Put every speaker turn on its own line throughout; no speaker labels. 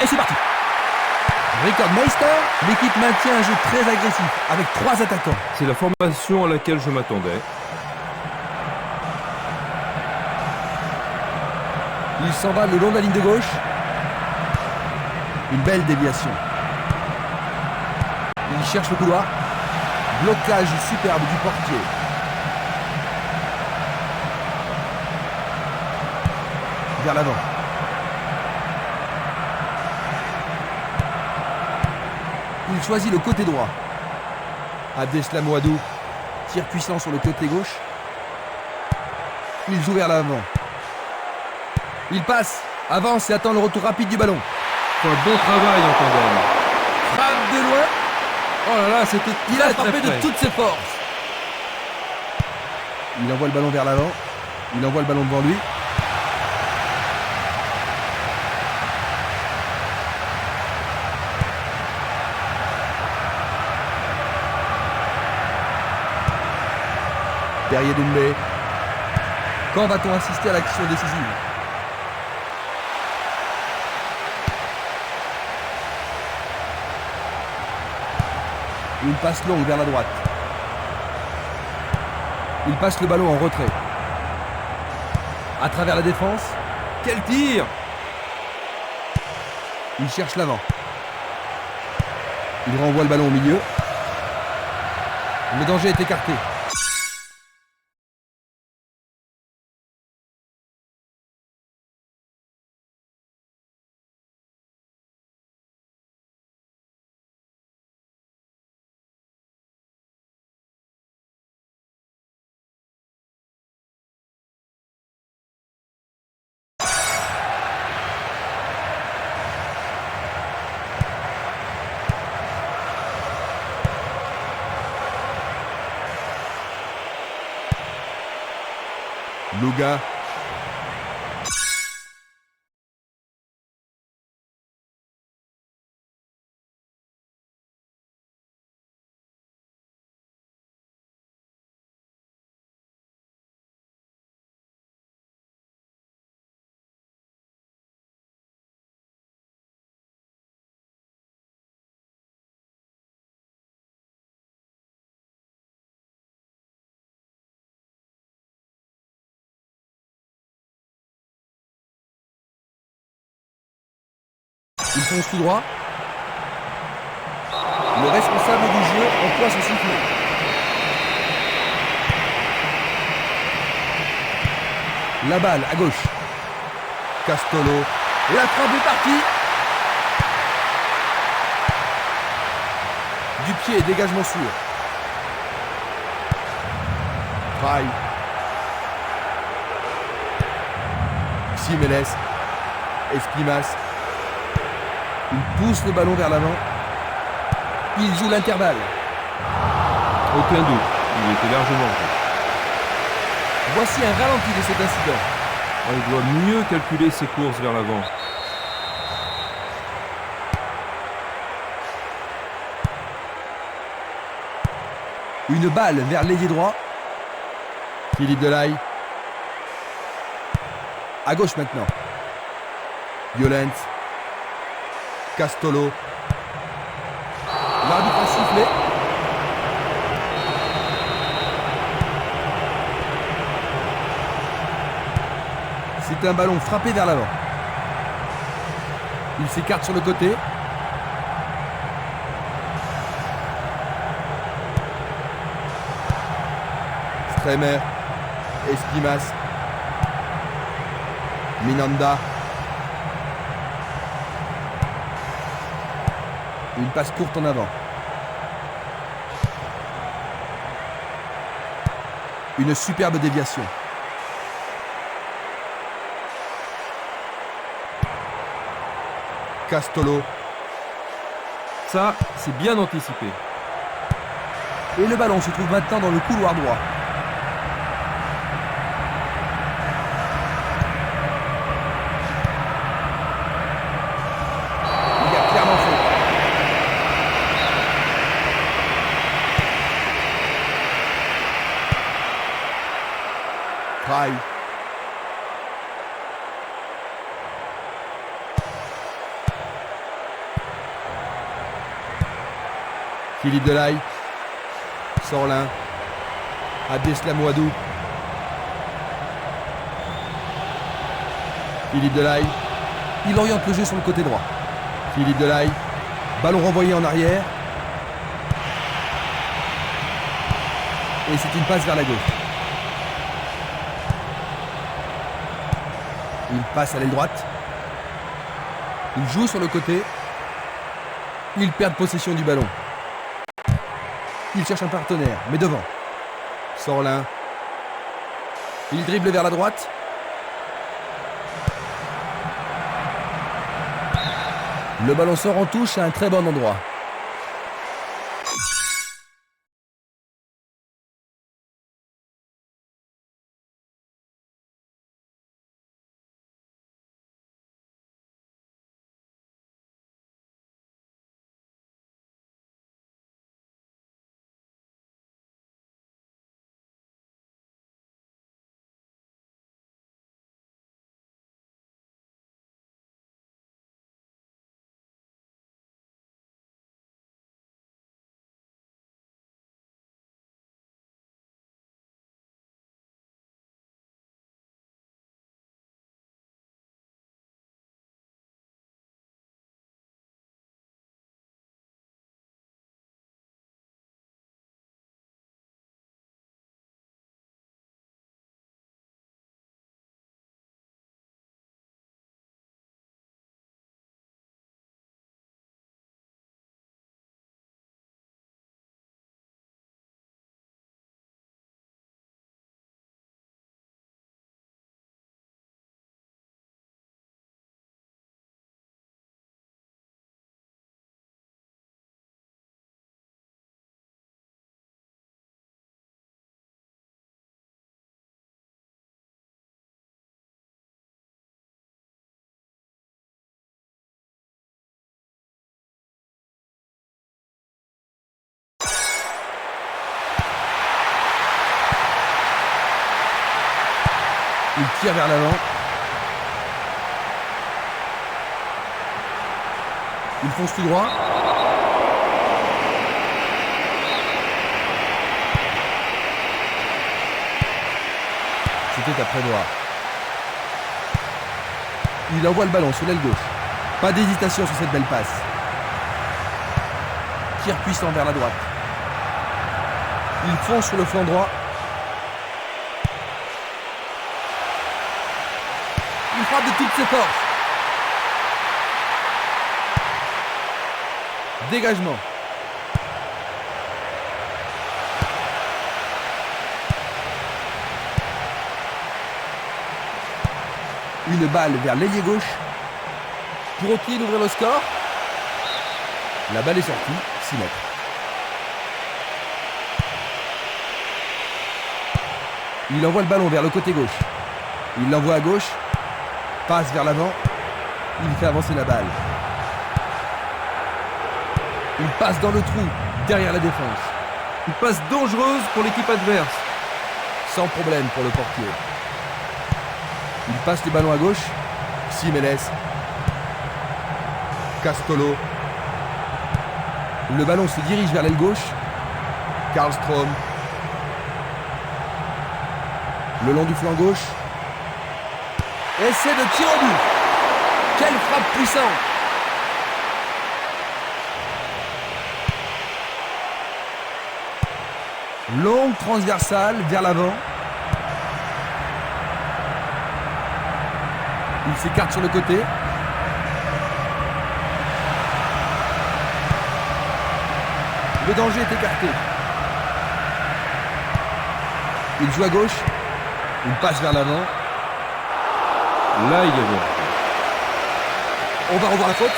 c'est parti. Record Meister, l'équipe maintient un jeu très agressif avec 3 attaquants.
C'est la formation à laquelle je m'attendais.
Il s'en va le long de la ligne de gauche. Une belle déviation. Il cherche le couloir. Blocage superbe du portier. Vers l'avant. Il choisit le côté droit. Abdeslam Ouadou. Tir puissant sur le côté gauche. Il joue vers l'avant. Il passe, avance et attend le retour rapide du ballon.
Un bon travail en tandem.
Frappe de loin.
Oh là là, c'était
Il a
très
frappé de
près.
toutes ses forces. Il envoie le ballon vers l'avant. Il envoie le ballon devant lui. Derrière Doumbé. Quand va-t-on assister à l'action décisive? Une passe longue vers la droite. Il passe le ballon en retrait. À travers la défense.
Quel tir!
Il cherche l'avant. Il renvoie le ballon au milieu. Le danger est écarté. Louga. Il fonce tout droit. Le responsable du jeu emploie son sifflet. La balle à gauche. Castolo. Et la frappe est partie. Du pied, dégagement sûr. Traille. Simeles. Esquimas. Il pousse le ballon vers l'avant. Il joue l'intervalle.
Aucun doute, il était largement en tête.
Voici un ralenti de cet incident.
Il doit mieux calculer ses courses vers l'avant.
Une balle vers l'ailier droit. Philippe Delahaye. À gauche maintenant. Violence. Castolo. L'arbitre a sifflé. C'est un ballon frappé vers l'avant. Il s'écarte sur le côté. Stremer. Esquimas. Minanda. Une passe courte en avant. Une superbe déviation. Castolo.
Ça, c'est bien anticipé.
Et le ballon se trouve maintenant dans le couloir droit. Il y a clairement faute. Traille. Philippe Delaye. Sorlin. Abdeslam Ouadou. Philippe Delaye. Il oriente le jeu sur le côté droit. Philippe Delaye. Ballon renvoyé en arrière. Et c'est une passe vers la gauche. Il passe à l'aile droite. Il joue sur le côté. Il perd possession du ballon. Il cherche un partenaire, mais devant. Sorlin. Il dribble vers la droite. Le ballon sort en touche à un très bon endroit. Il tire vers l'avant. Il fonce tout droit. C'était à Prévost. Il envoie le ballon sur l'aile gauche. Pas d'hésitation sur cette belle passe. Tir puissant vers la droite. Il fonce sur le flanc droit. Il frappe de toutes ses forces. Dégagement. Une balle vers l'ailier gauche pour essayer d'ouvrir le score. La balle est sortie, 6 mètres. Il envoie le ballon vers le côté gauche. Il l'envoie à gauche. Passe vers l'avant. Il fait avancer la balle. Il passe dans le trou, derrière la défense.
Une passe dangereuse pour l'équipe adverse.
Sans problème pour le portier. Il passe le ballon à gauche. Simeles. Castolo. Le ballon se dirige vers l'aile gauche. Karlström. Le long du flanc gauche. Essai de tir au but. Quelle frappe puissante. Longue transversale vers l'avant. Il s'écarte sur le côté. Le danger est écarté. Il joue à gauche. Il passe vers l'avant.
Là, il y avait.
On va revoir la faute.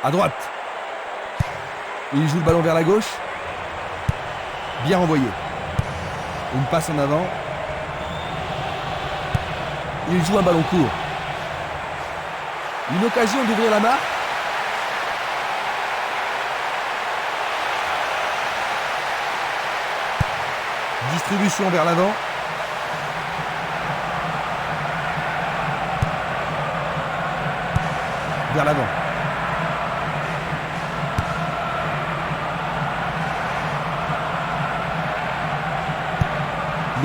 À droite. Il joue le ballon vers la gauche. Bien renvoyé. Une passe en avant. Il joue un ballon court. Une occasion d'ouvrir la marque. Distribution vers l'avant. vers l'avant.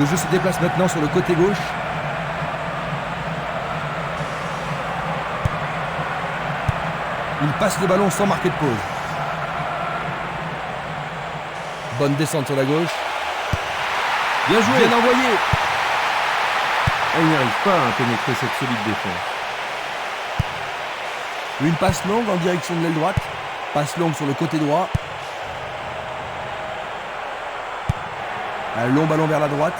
Le jeu se déplace maintenant sur le côté gauche. Il passe le ballon sans marquer de pause. Bonne descente sur la gauche.
Bien joué.
Bien envoyé.
Et il n'arrive pas à pénétrer cette solide défense.
Une passe longue en direction de l'aile droite. Passe longue sur le côté droit. Un long ballon vers la droite.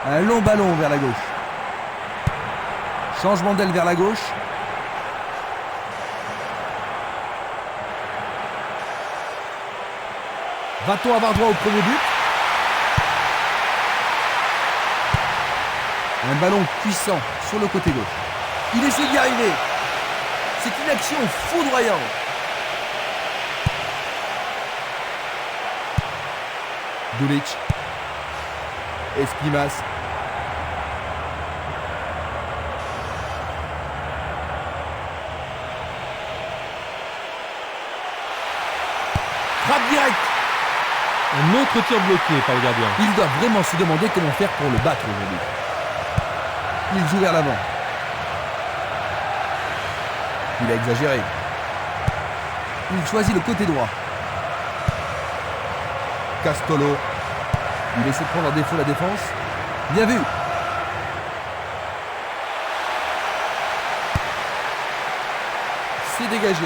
Un long ballon vers la gauche. Changement d'aile vers la gauche. Va-t-on avoir droit au premier but? Un ballon puissant sur le côté gauche. Il essaie d'y arriver. C'est une action foudroyante. Dulic. Esquimas. Frappe directe.
Un autre tir bloqué par le gardien.
Il doit vraiment se demander comment faire pour le battre aujourd'hui. Il joue vers l'avant. Il a exagéré. Il choisit le côté droit. Castolo. Il essaie de prendre en défaut la défense. Bien vu. C'est dégagé.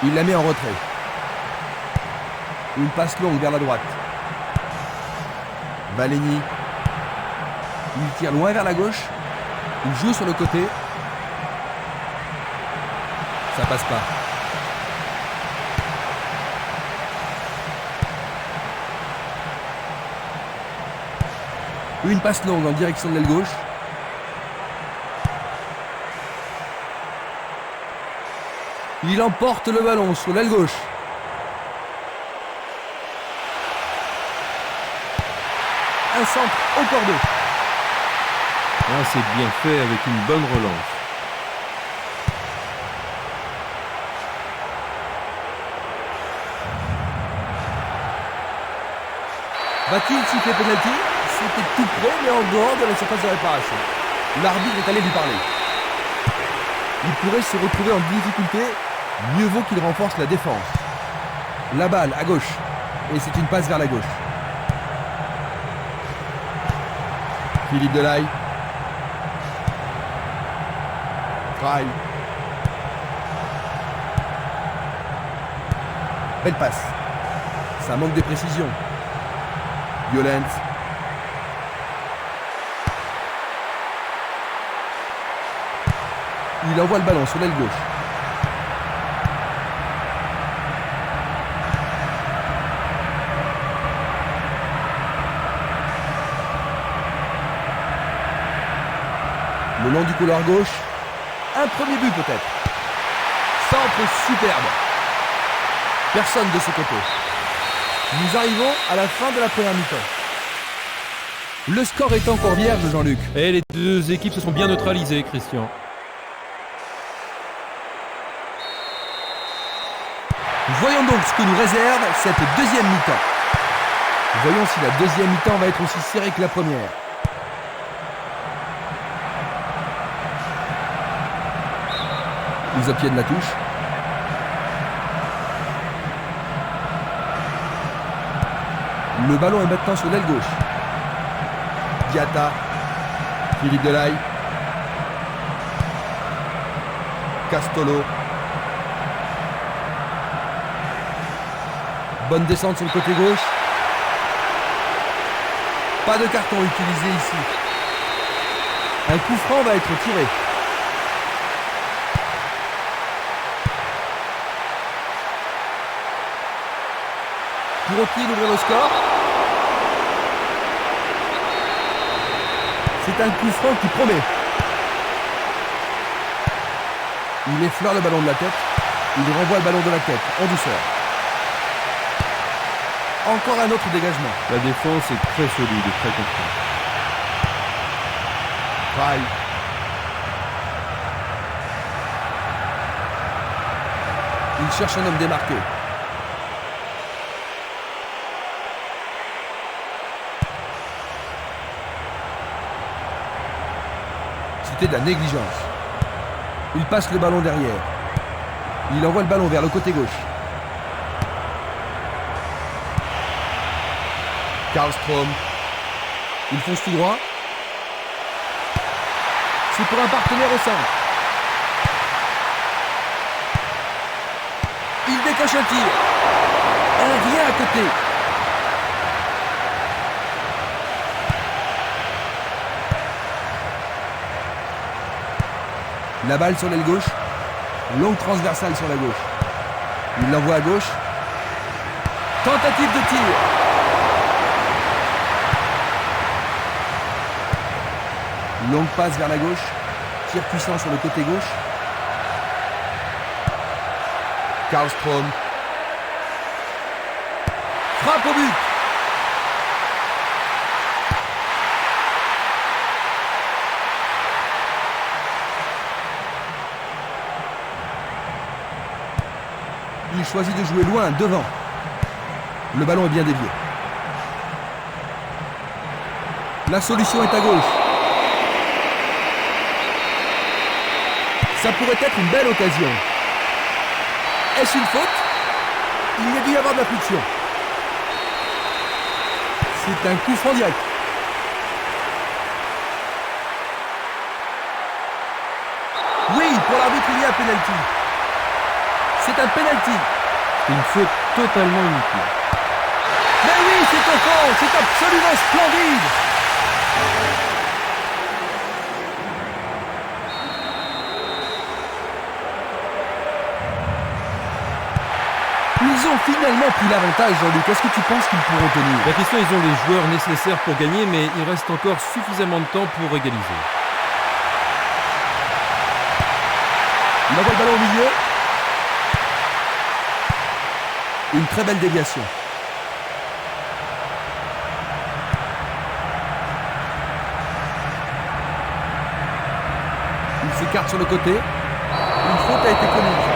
Il la met en retrait. Une passe longue vers la droite. Valeni. Il tire loin vers la gauche. Il joue sur le côté. Ça passe pas. Une passe longue en direction de l'aile gauche. Il emporte le ballon sur l'aile gauche. Un centre au cordeau.
Ah, c'est bien fait avec une bonne relance.
Va-t-il siffler penalty? C'était tout près, mais en dehors de la surface de réparation. L'arbitre est allé lui parler. Il pourrait se retrouver en difficulté. Mieux vaut qu'il renforce la défense. La balle à gauche. Et c'est une passe vers la gauche. Philippe Delahaye. Traille. Belle passe. Ça manque de précision. Violence. Il envoie le ballon sur l'aile gauche. Le long du couloir gauche. Un premier but peut-être. Centre superbe. Personne de ce côté. Nous arrivons à la fin de la première mi-temps. Le score est encore vierge, Jean-Luc.
Et les deux équipes se sont bien neutralisées, Christian.
Voyons donc ce que nous réserve cette deuxième mi-temps. Voyons si la deuxième mi-temps va être aussi serrée que la première. Ils obtiennent la touche. Le ballon est maintenant sur l'aile gauche. Diatta. Philippe Delahaye. Castolo. Bonne descente sur le côté gauche. Pas de carton utilisé ici. Un coup franc va être tiré. Pour d'ouvrir le score. C'est un coup franc qui promet. Il effleure le ballon de la tête. Il renvoie le ballon de la tête en douceur. Encore un autre dégagement.
La défense est très solide et très confiante.
Traille. Il cherche un homme démarqué. C'était de la négligence. Il passe le ballon derrière. Il envoie le ballon vers le côté gauche. Karlström. Il fonce tout droit. C'est pour un partenaire au centre. Il décoche un tir. Un rien à côté. La balle sur l'aile gauche. Longue transversale sur la gauche. Il l'envoie à gauche. Tentative de tir. Longue passe vers la gauche. Tir puissant sur le côté gauche. Karlström. Frappe au but. Il choisit de jouer loin, devant. Le ballon est bien dévié. La solution est à gauche. Ça pourrait être une belle occasion. Est-ce une faute? Il y a dû y avoir de la friction. C'est un coup franc direct. Oui, pour l'arbitre, il y a un penalty. C'est un penalty.
Une faute totalement inutile.
Mais oui, c'est au fond, c'est absolument splendide. Ils ont finalement pris l'avantage, Jean-Luc. Est-ce que tu penses qu'ils pourront tenir?
La question, ils ont les joueurs nécessaires pour gagner, mais il reste encore suffisamment de temps pour égaliser.
Il envoie le ballon au milieu. Une très belle déviation. Il s'écarte sur le côté. Une faute a été commise.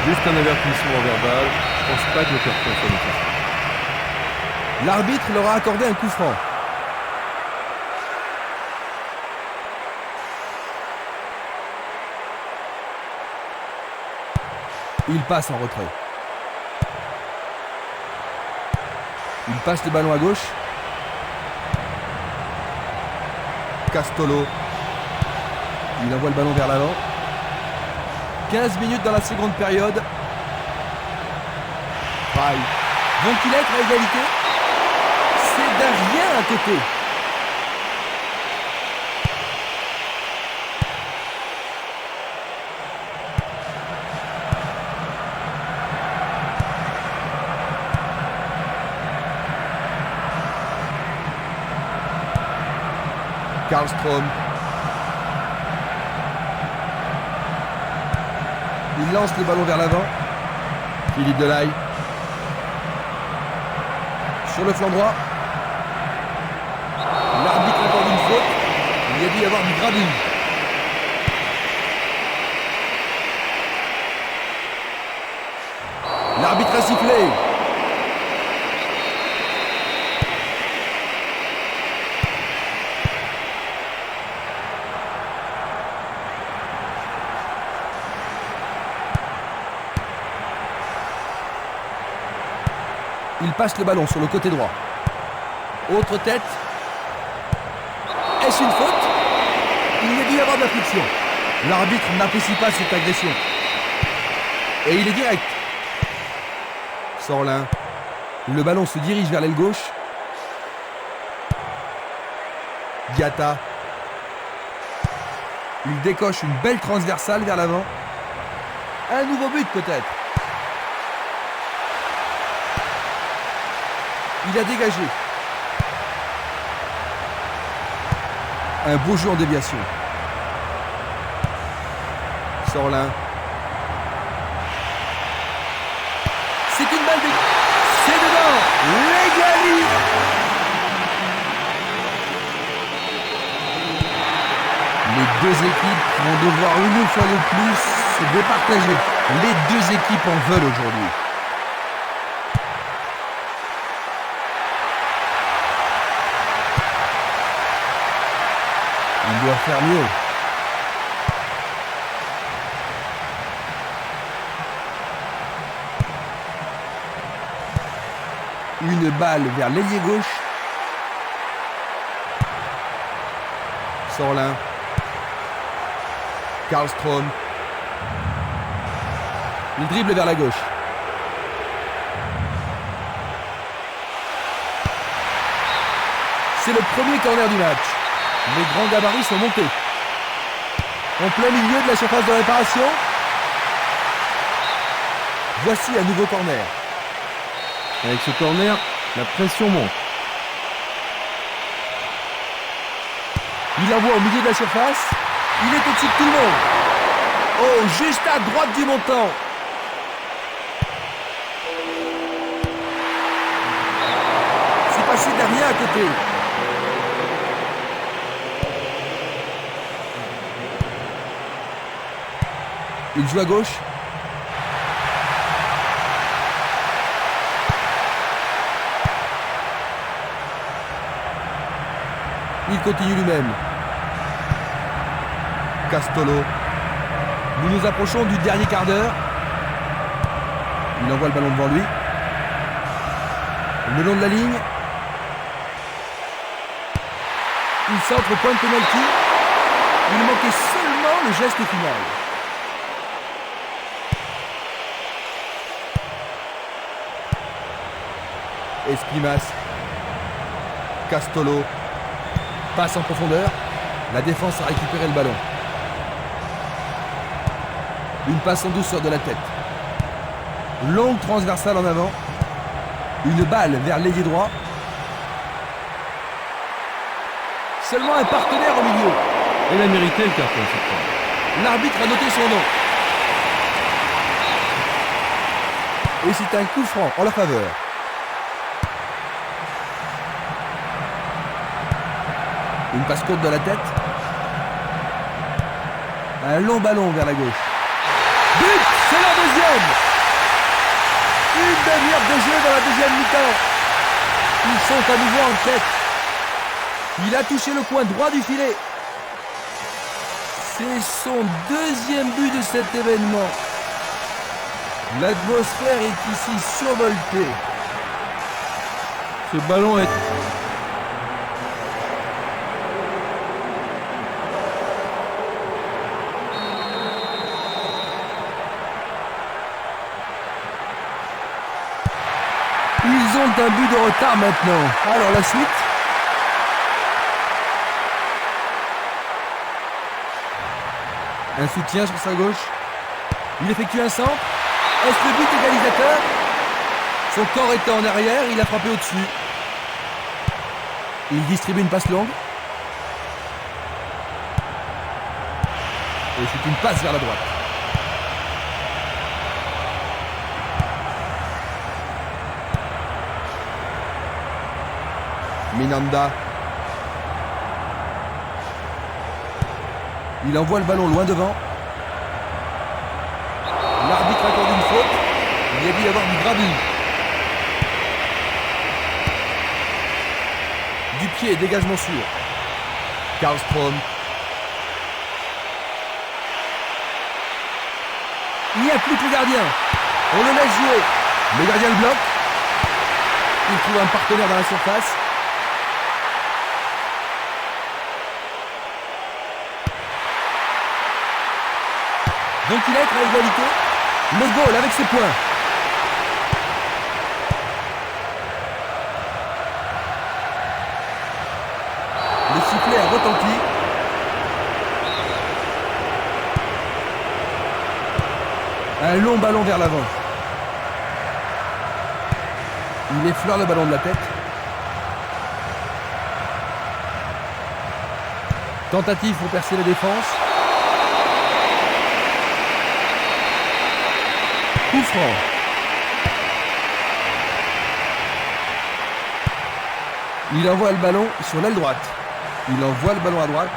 Juste un avertissement verbal. Je pense pas que le carton soit nécessaire.
L'arbitre leur a accordé un coup franc. Il passe en retrait. Il passe le ballon à gauche. Castolo. Il envoie le ballon vers l'avant. 15 minutes dans la seconde période. Pareil. Vont-ils être à égalité? C'est d'un rien à côté. Karlström. Il lance le ballon vers l'avant. Philippe Delahaye. Sur le flanc droit. L'arbitre accorde une faute. Il y a dû y avoir du gravine. L'arbitre a sifflé. Il passe le ballon sur le côté droit. Autre tête. Est-ce une faute? Il y a dû y avoir de la friction. L'arbitre n'apprécie pas cette agression. Et il est direct. Sorlin. Le ballon se dirige vers l'aile gauche. Diatta. Il décoche une belle transversale vers l'avant. Un nouveau but peut-être. Il a dégagé. Un beau jeu en déviation. Sorlin. C'est une balle de... C'est dedans. L'égalité. Les deux équipes vont devoir une fois de plus se départager. Les deux équipes en veulent aujourd'hui. Il doit faire mieux. Une balle vers l'ailier gauche. Sorlin. Karlström. Il dribble vers la gauche. C'est le premier corner du match. Les grands gabarits sont montés. En plein milieu de la surface de réparation. Voici un nouveau corner.
Avec ce corner, la pression monte.
Il envoie au milieu de la surface. Il est au-dessus de tout le monde. Oh, juste à droite du montant. C'est passé derrière à côté. Il joue à gauche. Il continue lui-même. Castolo. Nous nous approchons du dernier quart d'heure. Il envoie le ballon devant lui. Le long de la ligne. Il centre au point de pénalty. Il manquait seulement le geste final. Esprimas. Castolo. Passe en profondeur. La défense a récupéré le ballon. Une passe en douceur de la tête. Longue transversale en avant. Une balle vers l'ailier droit. Seulement un partenaire au milieu.
Il a mérité le carton cette fois.
L'arbitre a noté son nom. Et c'est un coup franc en leur faveur. Une passe courte de la tête. Un long ballon vers la gauche. But! C'est la deuxième! Une demi-heure de jeu dans la deuxième mi-temps. Ils sont à nouveau en tête. Il a touché le coin droit du filet. C'est son deuxième but de cet événement. L'atmosphère est ici survoltée.
Ce ballon est...
Ils ont un but de retard maintenant. Alors la suite. Un soutien sur sa gauche. Il effectue un centre. Est-ce le but égalisateur? Son corps était en arrière, il a frappé au-dessus. Il distribue une passe longue. Et c'est une passe vers la droite. Minanda. Il envoie le ballon loin devant. L'arbitre accorde une faute. Il y a dû y avoir du grabuge. Du pied, dégagement sûr. Karlström. Il n'y a plus que le gardien. On le laisse jouer. Le gardien le bloque. Il trouve un partenaire dans la surface. Donc il est à égalité. Le goal avec ses points. Le sifflet a retenti. Un long ballon vers l'avant. Il effleure le ballon de la tête. Tentative pour percer la défense. Coup franc. Il envoie le ballon sur l'aile droite. Il envoie le ballon à droite.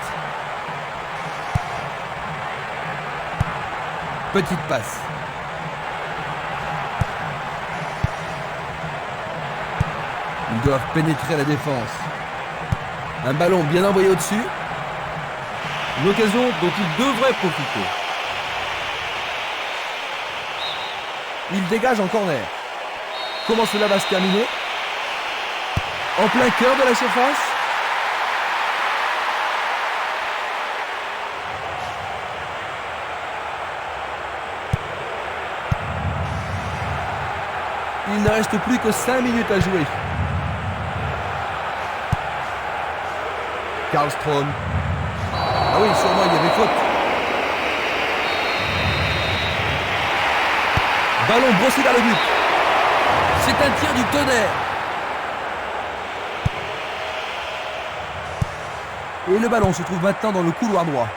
Petite passe. Ils doivent pénétrer la défense. Un ballon bien envoyé au-dessus.
Une occasion dont il devrait profiter.
Il dégage en corner. Comment cela va se terminer? En plein cœur de la surface. Il ne reste plus que 5 minutes à jouer. Karlström. Ah oui, sûrement il y avait faute. Ballon brossé vers le but. C'est un tir du tonnerre. Et le ballon se trouve maintenant dans le couloir droit.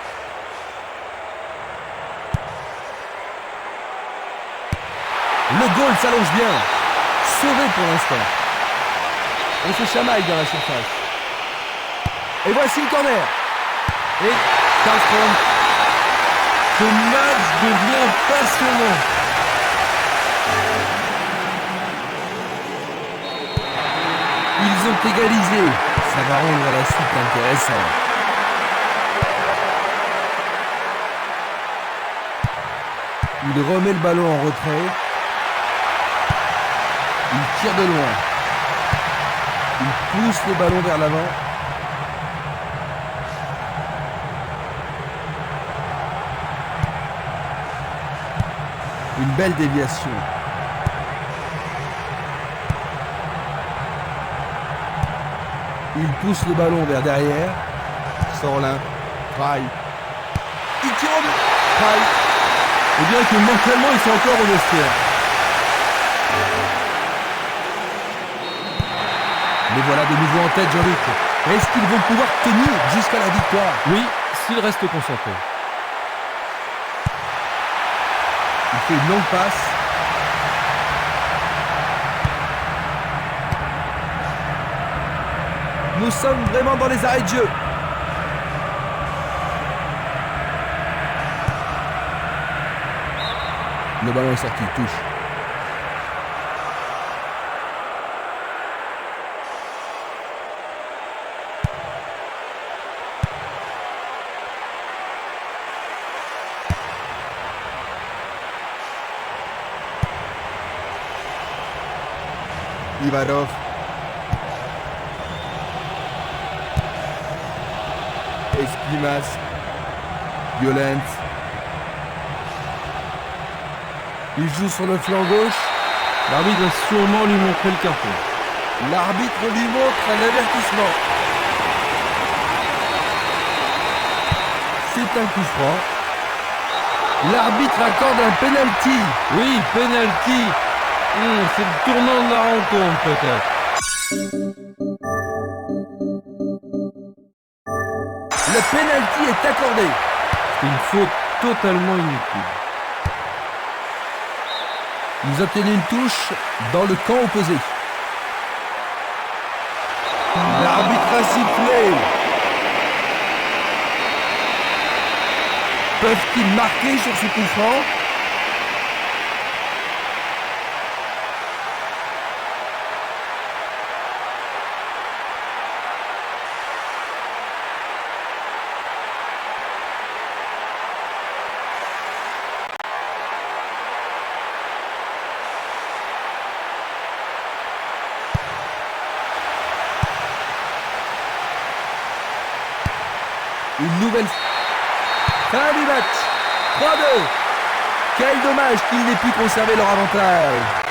Le goal s'allonge bien. Sauvé pour l'instant. On se chamaille dans la surface. Et voici le corner. Et Karlström.
Ce match devient passionnant.
Ils ont égalisé. Ça va rendre la suite intéressante. Il remet le ballon en retrait. Il tire de loin. Il pousse le ballon vers l'avant. Une belle déviation. Il pousse le ballon vers derrière. Sorlin. Traille. Il tire au but. Traille.
Et bien que mentalement ils sont encore au vestiaire.
Mais voilà de nouveau en tête, Jean-Luc. Est-ce qu'ils vont pouvoir tenir jusqu'à la victoire?
Oui, s'ils restent concentrés.
Il fait une longue passe. Nous sommes vraiment dans les arrêts de jeu. Le ballon est sorti, touche. Ivanov. Esquimas. Violent. Il joue sur le flanc gauche.
L'arbitre va sûrement lui montrer le carton.
L'arbitre lui montre un avertissement. C'est un coup franc. L'arbitre accorde un penalty.
Oui, penalty. C'est le tournant de la rencontre peut-être.
Le penalty est accordé.
C'est une faute totalement inutile.
Ils obtiennent une touche dans le camp opposé. L'arbitre a sifflé. Peuvent-ils marquer sur ce coup franc? Une nouvelle fin du match. 3-2. Quel dommage qu'ils n'aient pu conserver leur avantage.